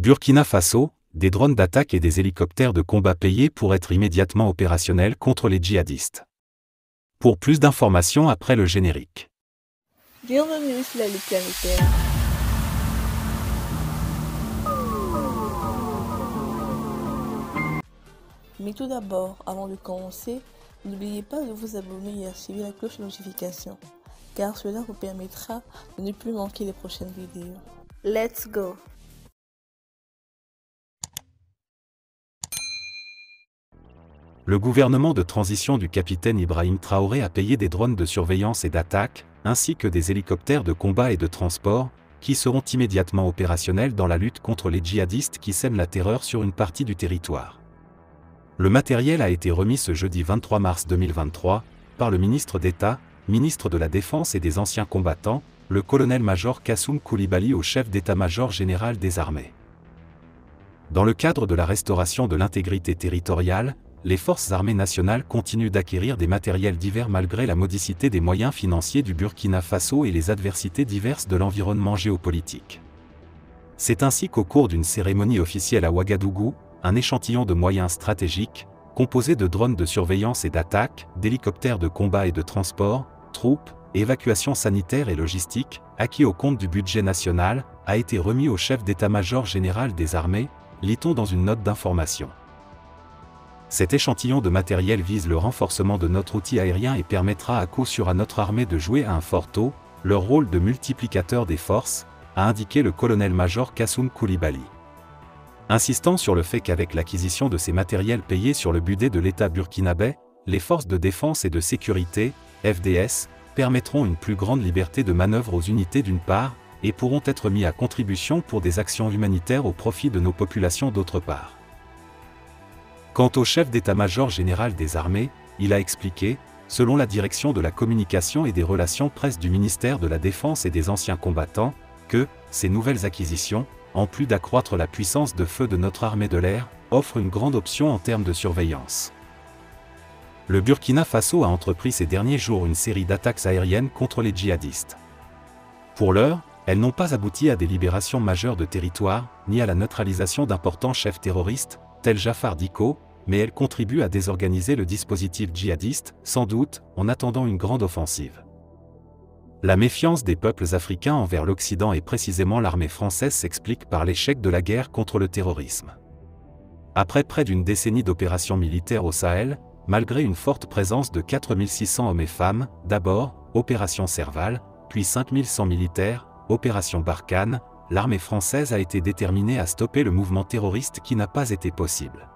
Burkina Faso, des drones d'attaque et des hélicoptères de combat payés pour être immédiatement opérationnels contre les djihadistes. Pour plus d'informations après le générique. Bienvenue sur la Ligue planétaire. Mais tout d'abord, avant de commencer, n'oubliez pas de vous abonner et activer la cloche de notification, car cela vous permettra de ne plus manquer les prochaines vidéos. Let's go! Le gouvernement de transition du capitaine Ibrahim Traoré a payé des drones de surveillance et d'attaque, ainsi que des hélicoptères de combat et de transport, qui seront immédiatement opérationnels dans la lutte contre les djihadistes qui sèment la terreur sur une partie du territoire. Le matériel a été remis ce jeudi 23 mars 2023, par le ministre d'État, ministre de la Défense et des Anciens Combattants, le colonel-major Kassoum Koulibaly au chef d'état-major général des armées. Dans le cadre de la restauration de l'intégrité territoriale, les forces armées nationales continuent d'acquérir des matériels divers malgré la modicité des moyens financiers du Burkina Faso et les adversités diverses de l'environnement géopolitique. C'est ainsi qu'au cours d'une cérémonie officielle à Ouagadougou, un échantillon de moyens stratégiques, composé de drones de surveillance et d'attaque, d'hélicoptères de combat et de transport, troupes, évacuation sanitaire et logistique, acquis au compte du budget national, a été remis au chef d'état-major général des armées, lit-on dans une note d'information. Cet échantillon de matériel vise le renforcement de notre outil aérien et permettra à coup sûr à notre armée de jouer à un fort taux leur rôle de multiplicateur des forces, a indiqué le colonel-major Kassoum Koulibaly. Insistant sur le fait qu'avec l'acquisition de ces matériels payés sur le budget de l'État burkinabé, les forces de défense et de sécurité, FDS, permettront une plus grande liberté de manœuvre aux unités d'une part, et pourront être mis à contribution pour des actions humanitaires au profit de nos populations d'autre part. Quant au chef d'état-major général des armées, il a expliqué, selon la direction de la communication et des relations presse du ministère de la Défense et des Anciens Combattants, que ces nouvelles acquisitions, en plus d'accroître la puissance de feu de notre armée de l'air, offrent une grande option en termes de surveillance. Le Burkina Faso a entrepris ces derniers jours une série d'attaques aériennes contre les djihadistes. Pour l'heure, elles n'ont pas abouti à des libérations majeures de territoire, ni à la neutralisation d'importants chefs terroristes, tels Jafar Diko, mais elles contribuent à désorganiser le dispositif djihadiste, sans doute, en attendant une grande offensive. La méfiance des peuples africains envers l'Occident et précisément l'armée française s'explique par l'échec de la guerre contre le terrorisme. Après près d'une décennie d'opérations militaires au Sahel, malgré une forte présence de 4600 hommes et femmes, d'abord, opération Serval, puis 5100 militaires, opération Barkhane, l'armée française a été déterminée à stopper le mouvement terroriste qui n'a pas été possible.